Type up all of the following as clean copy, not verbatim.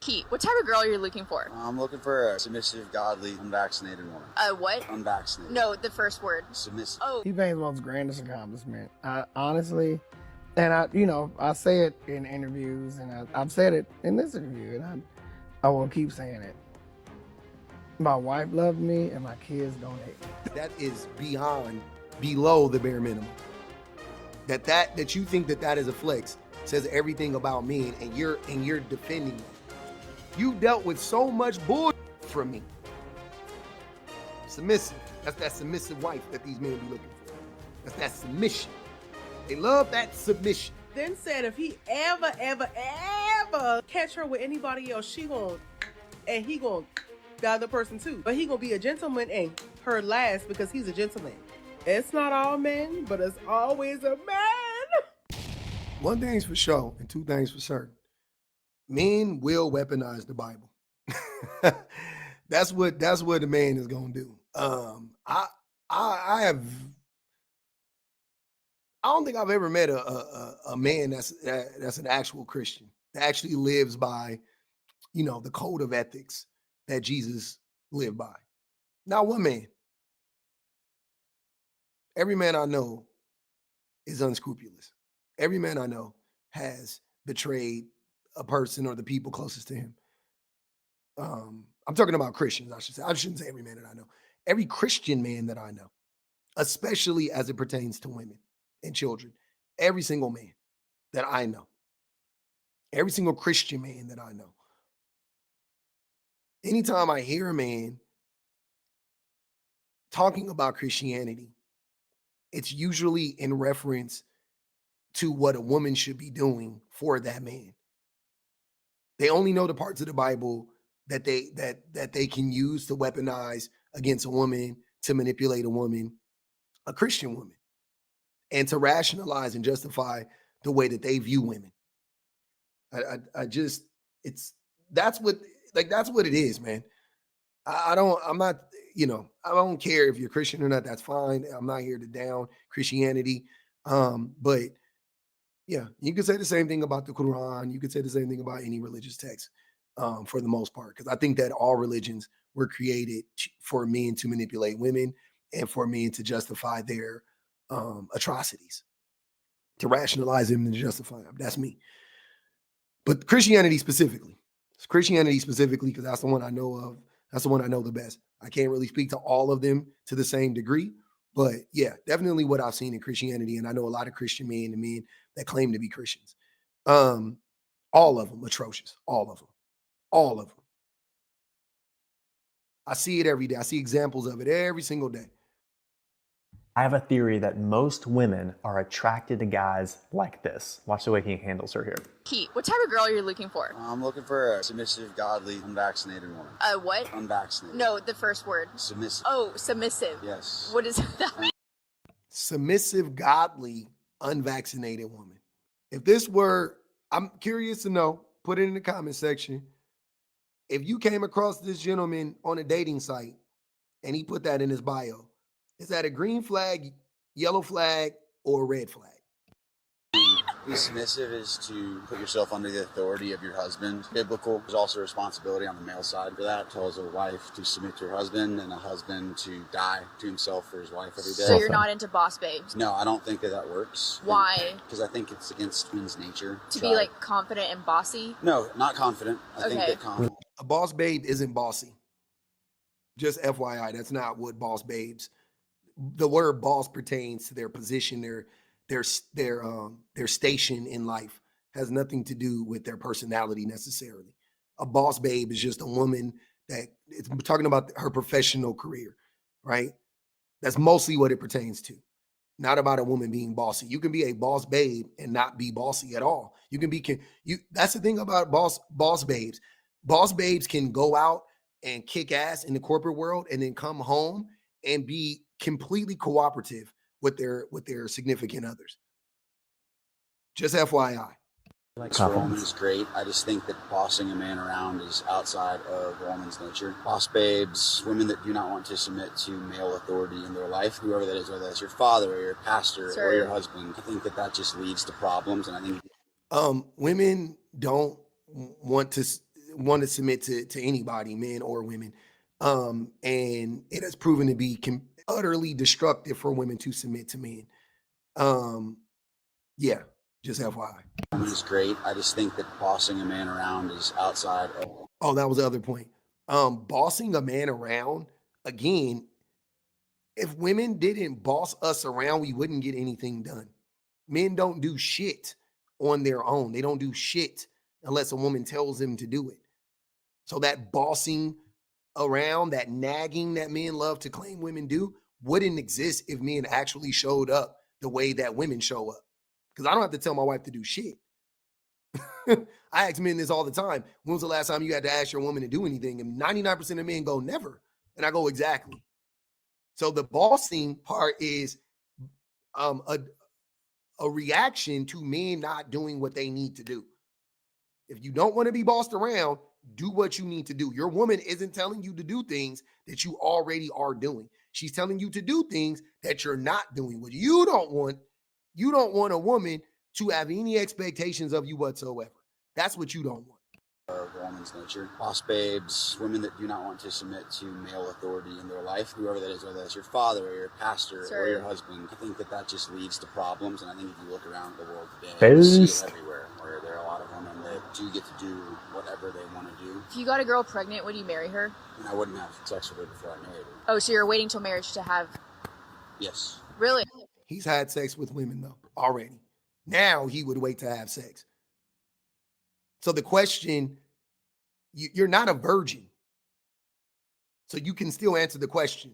Pete, what type of girl are you looking for? I'm looking for a submissive, godly, unvaccinated woman. What? Unvaccinated. No, the first word. Submissive. Oh. T-Pain's most grandest accomplishment. I honestly, and I say it in interviews, and I've said it in this interview, and I will keep saying it. My wife loves me, and my kids don't hate me. That is below the bare minimum. That you think that is a flex says everything about me, and you're defending me. You dealt with so much bull from me. Submissive. That's that submissive wife that these men be looking for. That's that submission. They love that submission. Then said if he ever catch her with anybody else, he gonna the other person too. But he gonna be a gentleman and her last because he's a gentleman. It's not all men, but it's always a man. One thing's for sure, and two things for certain. Men will weaponize the Bible. That's what the man is gonna do. I don't think I've ever met a man that's an actual Christian that actually lives by, the code of ethics that Jesus lived by. Not one man. Every man I know is unscrupulous. Every man I know has betrayed a person or the people closest to him. I'm talking about Christians, I should say. I shouldn't say every man that I know. Every Christian man that I know, especially as it pertains to women and children. Every single man that I know. Every single Christian man that I know. Anytime I hear a man talking about Christianity, it's usually in reference to what a woman should be doing for that man. They only know the parts of the Bible that they can use to weaponize against a woman, to manipulate a woman, a Christian woman, and to rationalize and justify the way that they view women. That's what it is, man. I don't care if you're Christian or not. That's fine. I'm not here to down Christianity. But yeah, you could say the same thing about the Quran. You could say the same thing about any religious text, for the most part, because I think that all religions were created for men to manipulate women and for men to justify their atrocities, to rationalize them and justify them. That's me. But Christianity specifically, because that's the one I know of. That's the one I know the best. I can't really speak to all of them to the same degree, but yeah, definitely what I've seen in Christianity. And I know a lot of Christian men and men that claim to be Christians. All of them atrocious. All of them. I see it every day. I see examples of it every single day. I have a theory that most women are attracted to guys like this. Watch the way he handles her here. Pete, what type of girl are you looking for? I'm looking for a submissive, godly, unvaccinated woman. What? Unvaccinated. No, the first word. Submissive. Oh, submissive. Yes. What is that? Submissive, godly, unvaccinated woman. If this were, I'm curious to know, put it in the comment section. If you came across this gentleman on a dating site and he put that in his bio, is that a green flag, yellow flag, or a red flag? Be submissive is to put yourself under the authority of your husband. Biblical. There's also a responsibility on the male side for that. It tells a wife to submit to her husband and a husband to die to himself for his wife every day. So you're not into boss babes? No, I don't think that works. Why? Because I think it's against women's nature. To be like confident and bossy? No, not confident. I think that confident. A boss babe isn't bossy. Just FYI, that's not what boss babes. The word boss pertains to their position, their station in life. Has nothing to do with their personality necessarily. A boss babe is just a woman that it's talking about her professional career, right? That's mostly what it pertains to. Not about a woman being bossy. You can be a boss babe and not be bossy at all. You can be that's the thing about boss babes. Boss babes can go out and kick ass in the corporate world and then come home and be completely cooperative with their significant others. Just FYI. For a woman is great. I just think that bossing a man around is outside of a woman's nature. Boss babes, women that do not want to submit to male authority in their life, whoever that is, whether that's your father or your pastor or your husband, I think that just leads to problems. And I think women don't want to want to submit to anybody, men or women. And it has proven to be utterly destructive for women to submit to men. Yeah, just FYI. Woman is great. I just think that bossing a man around is outside of. Oh, that was the other point. Bossing a man around, again, if women didn't boss us around, we wouldn't get anything done. Men don't do shit on their own. They don't do shit unless a woman tells them to do it. So that bossing around, that nagging that men love to claim women do, wouldn't exist if men actually showed up the way that women show up. Because I don't have to tell my wife to do shit. I ask men this all the time. When was the last time you had to ask your woman to do anything? And 99% of men go, never. And I go, exactly. So the bossing part is a reaction to men not doing what they need to do. If you don't want to be bossed around, do what you need to do. Your woman isn't telling you to do things that you already are doing. She's telling you to do things that you're not doing. What you don't want a woman to have any expectations of you whatsoever. That's what you don't want. Of a woman's nature. Boss babes, women that do not want to submit to male authority in their life, whoever that is, whether that's your father or your pastor or your husband. I think that just leads to problems, and I think if you look around the world today, you see it everywhere, where there are a lot of women that do get to do whatever they want to do. If you got a girl pregnant, would you marry her? And I wouldn't have sex with her before I married her. Oh, so you're waiting till marriage to have... Yes. Really? He's had sex with women, though, already. Now he would wait to have sex. So the question, you're not a virgin. So you can still answer the question.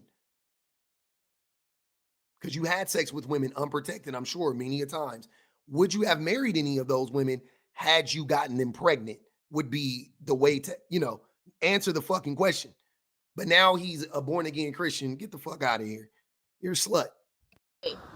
Because you had sex with women unprotected, I'm sure, many a times. Would you have married any of those women had you gotten them pregnant? Would be the way to, answer the fucking question. But now he's a born-again Christian. Get the fuck out of here. You're a slut.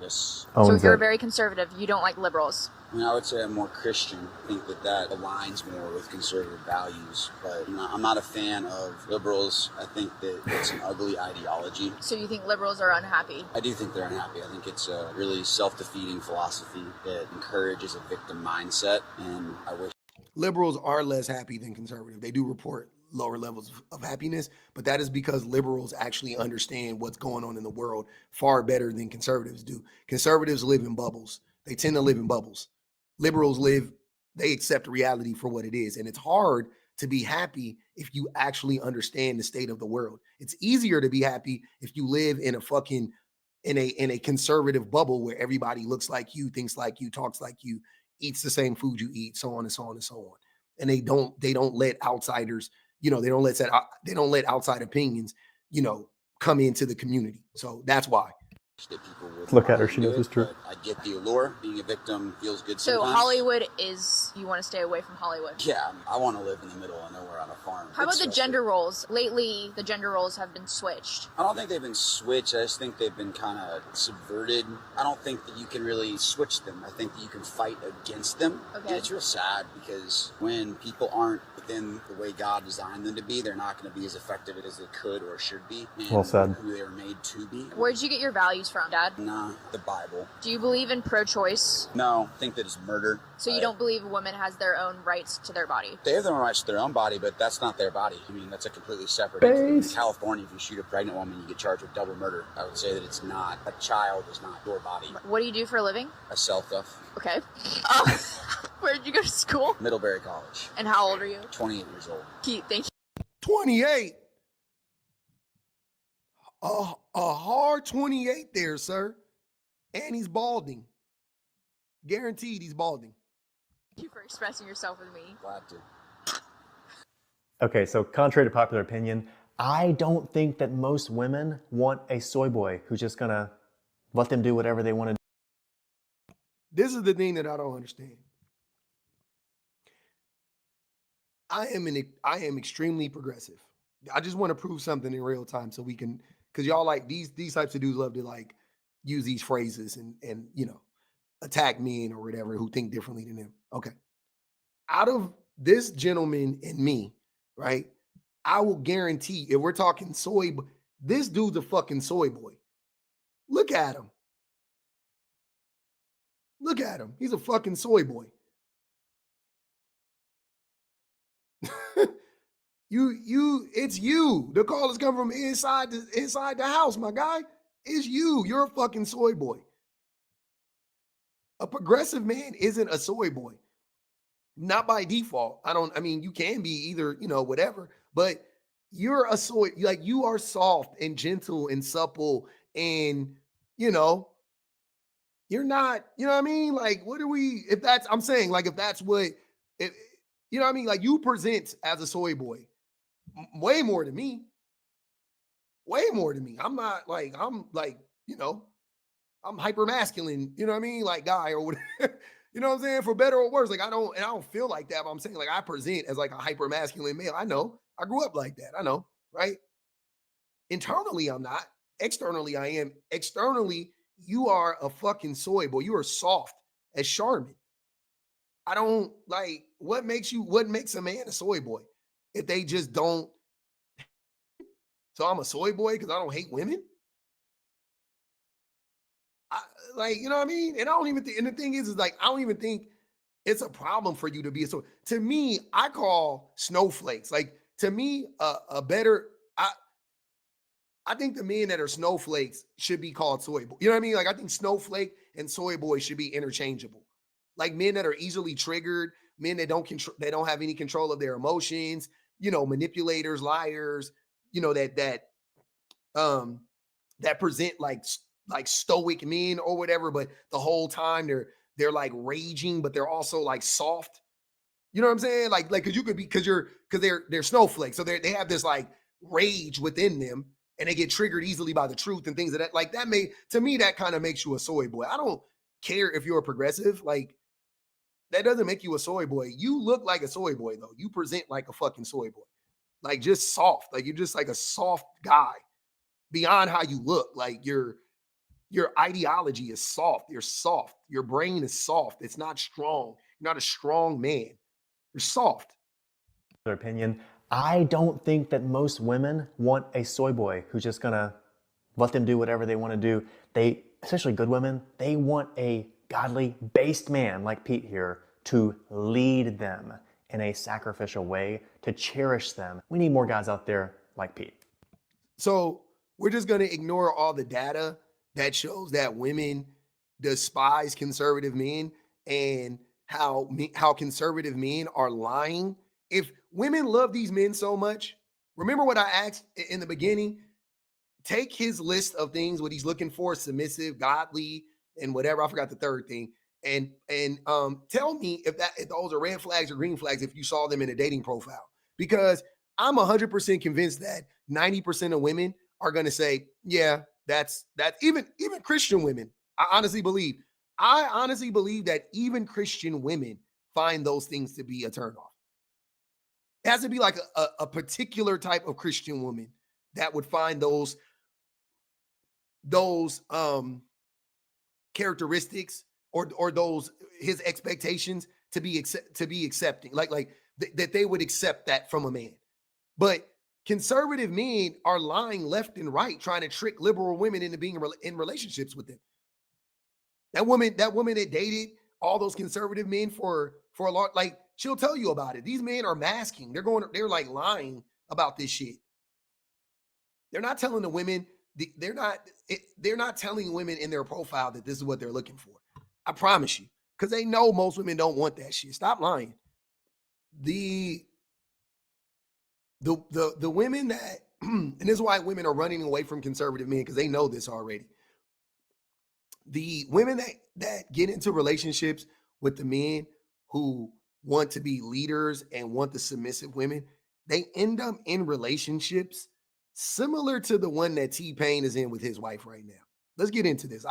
Yes. So you're very conservative. You don't like liberals. I mean, I would say I'm more Christian. I think that aligns more with conservative values. But I'm not a fan of liberals. I think that it's an ugly ideology. So you think liberals are unhappy? I do think they're unhappy. I think it's a really self-defeating philosophy that encourages a victim mindset. And I wish liberals are less happy than conservative. They do report lower levels of happiness, but that is because liberals actually understand what's going on in the world far better than conservatives do. Conservatives live in bubbles. They tend to live in bubbles. Liberals they accept reality for what it is. And it's hard to be happy if you actually understand the state of the world. It's easier to be happy if you live in a conservative bubble where everybody looks like you, thinks like you, talks like you, eats the same food you eat, so on and so on and so on. And they don't let outsiders, they don't let outside opinions, come into the community. So that's why. that people would Look at her, she knows it's true. I get the allure. Being a victim feels good So sometimes. Hollywood you want to stay away from Hollywood? Yeah, I want to live in the middle of nowhere on a farm. How about It's the so gender good. roles? Lately, the gender roles have been switched. I don't think they've been switched. I just think they've been kind of subverted. I don't think that you can really switch them. I think that you can fight against them. Okay. And it's real sad because when people aren't within the way God designed them to be, they're not going to be as effective as they could or should be. And Well said. who they were made to be. Where'd you get your values from, Dad? Nah, the Bible. Do you believe in pro-choice? No, I think that it's murder. So you don't believe a woman has their own rights to their body? They have their own rights to their own body, but that's not their body. I mean, that's a completely separate Base. entity. In California, if you shoot a pregnant woman, you get charged with double murder. I would say that it's not, a child is not your body. What do you do for a living? I sell stuff. Okay. Where did you go to school? Middlebury College. And how old are you? 28 years old. Keith, thank you. 28. A hard 28 there, sir. And he's balding. Guaranteed he's balding. Thank you for expressing yourself with me. Glad to. Okay, so contrary to popular opinion, I don't think that most women want a soy boy who's just gonna let them do whatever they want to do. This is the thing that I don't understand. I am extremely progressive. I just want to prove something in real time so we can, because y'all like these types of dudes love to like use these phrases and attack men or whatever who think differently than them. Okay. Out of this gentleman and me, right? I will guarantee if we're talking soy, this dude's a fucking soy boy. Look at him. Look at him. He's a fucking soy boy. It's you. The call is coming from inside the house, my guy. It's you. You're a fucking soy boy. A progressive man isn't a soy boy. Not by default. I mean, you can be either, whatever, but you're a soy, like you are soft and gentle and supple and, you're not, you know what I mean? Like, what are we, if that's, I'm saying, like, if that's what, if, you know what I mean? Like, you present as a soy boy way more than me, way more than me. I'm not like, I'm like, I'm hyper masculine, you know what I mean? Like guy or whatever, you know what I'm saying? For better or worse, like I don't feel like that, but I'm saying like I present as like a hyper masculine male. I know, I grew up like that. I know, right? Internally, I'm not. Externally, I am. Externally, you are a fucking soy boy. You are soft as Charmin. I don't like what makes a man a soy boy if they just don't. So I'm a soy boy because I don't hate women. Like, you know what I mean? And I don't even think, and the thing is like, I don't even think it's a problem for you to be a soy. To me, I call snowflakes. Like, to me, a better, I think the men that are snowflakes should be called soy boy. You know what I mean? Like, I think snowflake and soy boy should be interchangeable. Like men that are easily triggered, men that they don't have any control of their emotions, manipulators, liars, um that present like stoic men or whatever, but the whole time they're like raging, but they're also like soft. You know what I'm saying? Like because you could be because they're snowflakes, so they have this like rage within them, and they get triggered easily by the truth and things of that. Like that to me that kind of makes you a soy boy. I don't care if you're a progressive, like that doesn't make you a soy boy. You look like a soy boy though. You present like a fucking soy boy, like just soft. Like you're just like a soft guy beyond how you look. Like your ideology is soft. You're soft. Your brain is soft. It's not strong. You're not a strong man. You're soft. Their opinion. I don't think that most women want a soy boy who's just gonna let them do whatever they want to do. They, especially good women, they want a godly based man like Pete here to lead them in a sacrificial way, to cherish them. We need more guys out there like Pete. So we're just going to ignore all the data that shows that women despise conservative men and how conservative men are lying. If women love these men so much, remember what I asked in the beginning? Take his list of things, what he's looking for, submissive, godly, and whatever. I forgot the third thing. And tell me if those are red flags or green flags if you saw them in a dating profile. Because I'm 100% convinced that 90% of women are going to say, yeah, that's even Christian women. I honestly believe that even Christian women find those things to be a turnoff. It has to be like a particular type of Christian woman that would find those characteristics or those his expectations to be accepting, that they would accept that from a man. But conservative men are lying left and right, trying to trick liberal women into being in relationships with them. That woman that dated all those conservative men for a long, like she'll tell you about it. These men are masking. They're like lying about this shit. They're not telling the women. They're not telling women in their profile that this is what they're looking for. I promise you, because they know most women don't want that shit. Stop lying. The women that, and this is why women are running away from conservative men, because they know this already. The women that get into relationships with the men who want to be leaders and want the submissive women, they end up in relationships similar to the one that T-Pain is in with his wife right now. Let's get into this.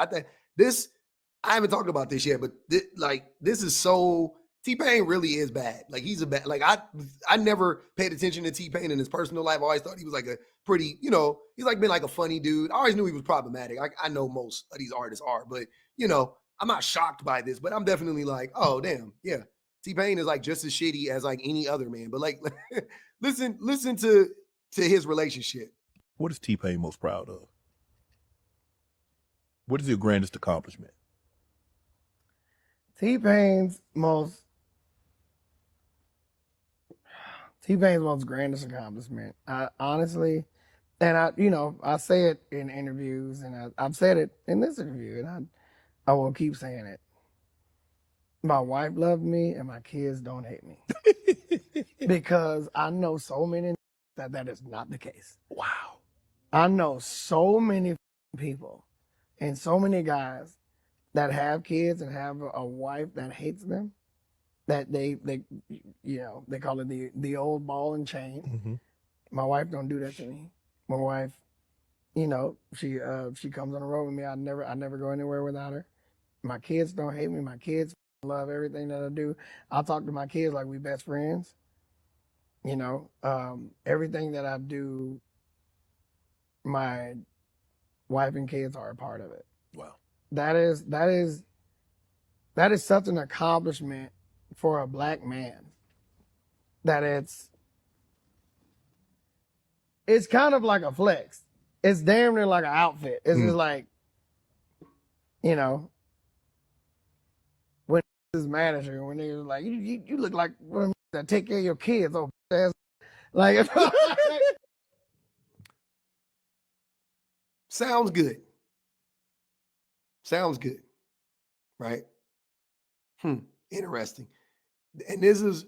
I haven't talked about this yet, but this is so, T-Pain really is bad. Like he's a bad, like I never paid attention to T-Pain in his personal life. I always thought he was like a pretty, he's like been like a funny dude. I always knew he was problematic. I know most of these artists are, but I'm not shocked by this, but I'm definitely like, oh damn, yeah. T-Pain is like just as shitty as like any other man. But like listen to his relationship. What is T-Pain most proud of? What is your grandest accomplishment? T-Pain's T-Pain's most grandest accomplishment. Honestly, and I say it in interviews, and I've said it in this interview, and I will keep saying it. My wife loves me, and my kids don't hate me. Because I know so many that is not the case. Wow. I know so many people and so many guys that have kids and have a wife that hates them, that they call it the old ball and chain. Mm-hmm. My wife don't do that to me. My wife, she comes on the road with me. I never go anywhere without her. My kids don't hate me. My kids love everything that I do. I talk to my kids like we best friends. Everything that I do, my wife and kids are a part of it. Wow. That is such an accomplishment for a black man. That it's kind of like a flex. It's damn near like an outfit. It's just like, when this manager, when they was like, you look like one of them that take care of your kids, oh ass. Like Sounds good. Sounds good. Right? Interesting. And this is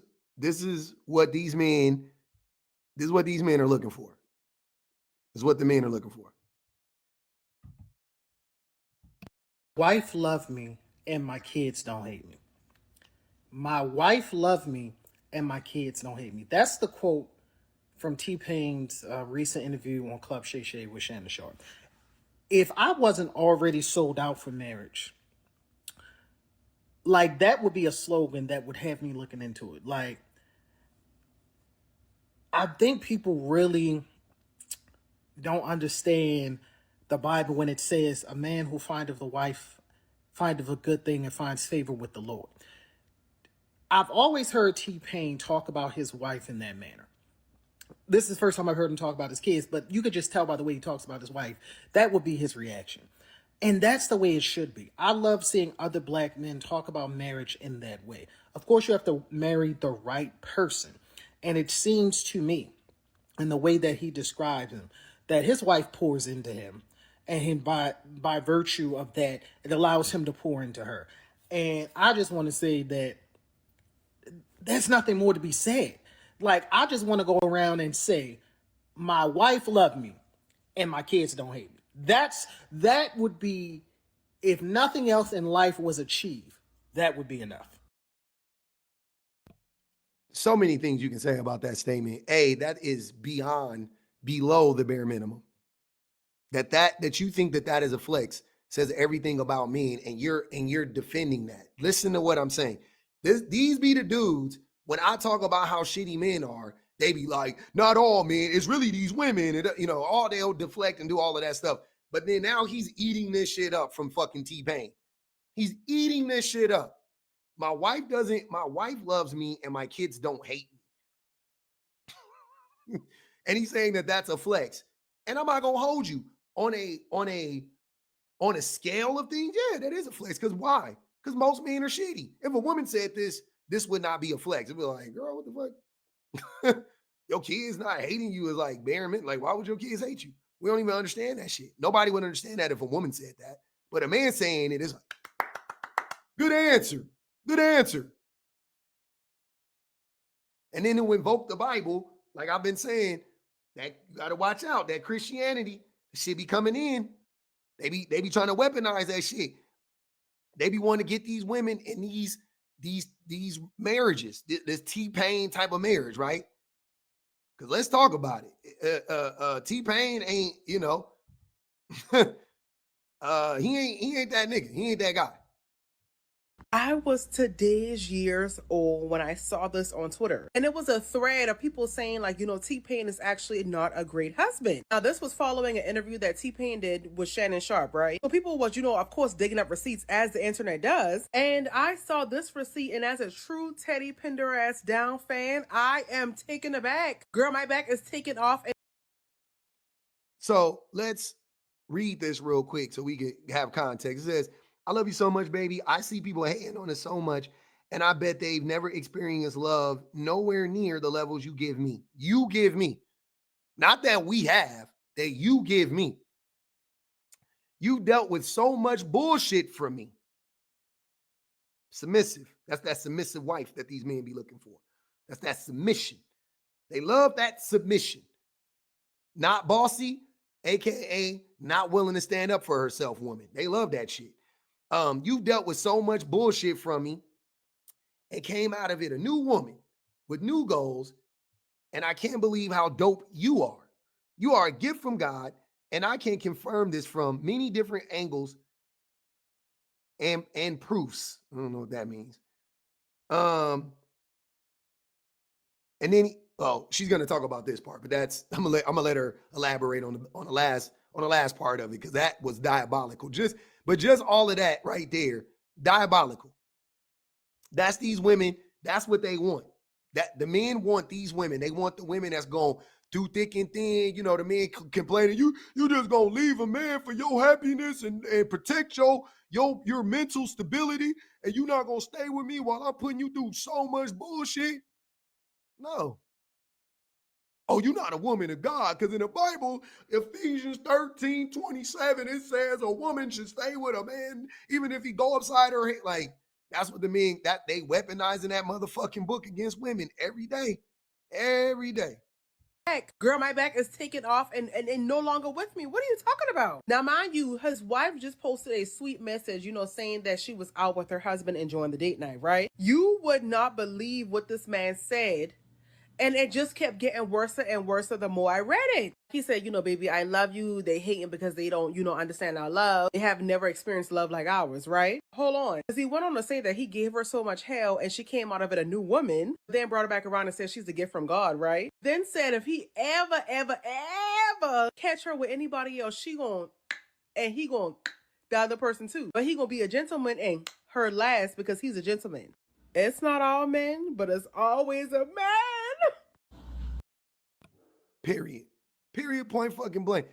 what these men are looking for. This is what the men are looking for. Wife love me and my kids don't hate me. My wife love me and my kids don't hate me. That's the quote from T-Pain's recent interview on Club Shay Shay with Shannon Sharp. If I wasn't already sold out for marriage, like that would be a slogan that would have me looking into it. Like, I think people really don't understand the Bible when it says a man who findeth a wife findeth a good thing and finds favor with the Lord. I've always heard T-Pain talk about his wife in that manner. This is the first time I've heard him talk about his kids, but you could just tell by the way he talks about his wife, that would be his reaction. And that's the way it should be. I love seeing other black men talk about marriage in that way. Of course, you have to marry the right person. And it seems to me, in the way that he describes him, that his wife pours into him. And by virtue of that, it allows him to pour into her. And I just want to say that there's nothing more to be said. Like, I just want to go around and say, my wife loved me and my kids don't hate me. That would be, if nothing else in life was achieved, that would be enough. So many things you can say about that statement. That is below the bare minimum. That you think that is a flex says everything about men, and you're defending that. Listen to what I'm saying. These be the dudes, when I talk about how shitty men are, they be like, not all men, it's really these women, and all they'll deflect and do all of that stuff. But then now he's eating this shit up from fucking T-Pain. He's eating this shit up. My wife loves me and my kids don't hate me. And he's saying that that's a flex. And I'm not gonna hold you on a scale of things. Yeah, that is a flex. Because why? Because most men are shitty. If a woman said this would not be a flex. It'd be like, girl, what the fuck? Your kids not hating you is like bare minimum. Like, why would your kids hate you? We don't even understand that shit. Nobody would understand that if a woman said that. But a man saying it is like, good answer. Good answer. And then to invoke the Bible, like I've been saying, that you got to watch out. That Christianity shit be coming in. They be trying to weaponize that shit. They be wanting to get these women in these marriages, this T-Pain type of marriage, right? Because let's talk about it. T-Pain ain't, he ain't that nigga. He ain't that guy. I was today's years old when I saw this on Twitter. And it was a thread of people saying, like, T-Pain is actually not a great husband. Now, this was following an interview that T-Pain did with Shannon Sharp, right? So people was, of course, digging up receipts as the internet does. And I saw this receipt, and as a true Teddy Pendergrass down fan, I am taken aback. Girl, my back is taken off. So let's read this real quick so we can have context. It says, I love you so much, baby. I see people hating on us so much, And I bet they've never experienced love nowhere near the levels you give me. You give me. Not that we have, that you give me. You dealt with so much bullshit from me. Submissive. That's that submissive wife that these men be looking for. That's that submission. They love that submission. Not bossy, aka not willing to stand up for herself woman. They love that shit. You've dealt with so much bullshit from me and came out of it a new woman with new goals. And I can't believe how dope you are. You are a gift from God, and I can confirm this from many different angles and proofs. I don't know what that means. And then she's gonna talk about this part, but that's I'm gonna let her elaborate on the last part of it, because that was diabolical. Just all of that right there, diabolical. That's these women. That's what they want. That the men want these women. They want the women that's going through thick and thin. You know, the men complaining, you just gonna leave a man for your happiness and protect your mental stability, and you not gonna stay with me while I'm putting you through so much bullshit. No. Oh, you're not a woman of God, because in the Bible, Ephesians 13:27, it says a woman should stay with a man even if he go upside her head. Like, that's what the men, that they weaponizing that motherfucking book against women every day. Every day. Girl, my back is taken off and no longer with me. What are you talking about? Now, mind you, his wife just posted a sweet message, saying that she was out with her husband enjoying the date night, right? You would not believe what this man said. And it just kept getting worse and worse the more I read it. He said, baby, I love you. They hating because they don't, understand our love. They have never experienced love like ours, right? Hold on. Because he went on to say that he gave her so much hell and she came out of it a new woman. Then brought her back around and said she's a gift from God, right? Then said if he ever catch her with anybody else, he gon' the other person too. But he gonna be a gentleman and her last because he's a gentleman. It's not all men, but it's always a man. Period. Period. Point fucking blank.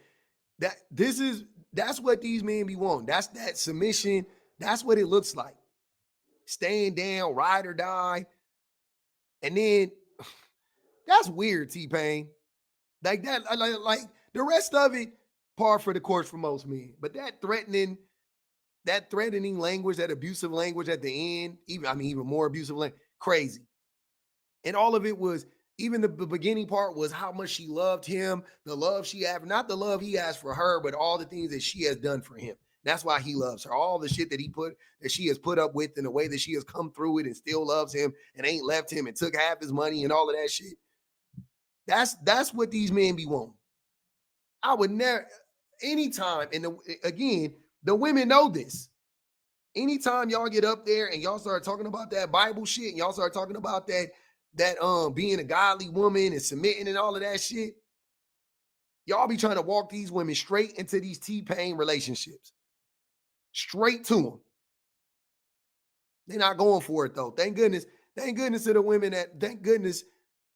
That's what these men be wanting. That's that submission. That's what it looks like. Staying down, ride or die. And then that's weird, T-Pain. Like that, like the rest of it, par for the course for most men. But that threatening language, that abusive language at the end, even more abusive language, crazy. And all of it was, even the beginning part was how much she loved him, the love she had, not the love he has for her, but all the things that she has done for him. That's why he loves her. All the shit that she has put up with, and the way that she has come through it and still loves him and ain't left him and took half his money and all of that shit. That's what these men be wanting. I would never, anytime, and again, the women know this. Anytime y'all get up there and y'all start talking about that Bible shit, and y'all start talking about that being a godly woman and submitting and all of that shit, y'all be trying to walk these women straight into these T-Pain relationships. Straight to them. They're not going for it though. Thank goodness to the women thank goodness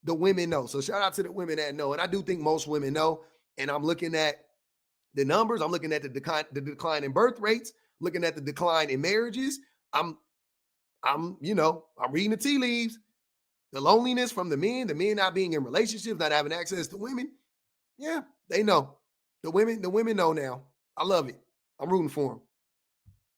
the women know. So shout out to the women that know. And I do think most women know. And I'm looking at the numbers. I'm looking at the decline in birth rates, looking at the decline in marriages. I'm reading the tea leaves. The loneliness from the men not being in relationships, not having access to women. Yeah, they know. The women know now. I love it. I'm rooting for them.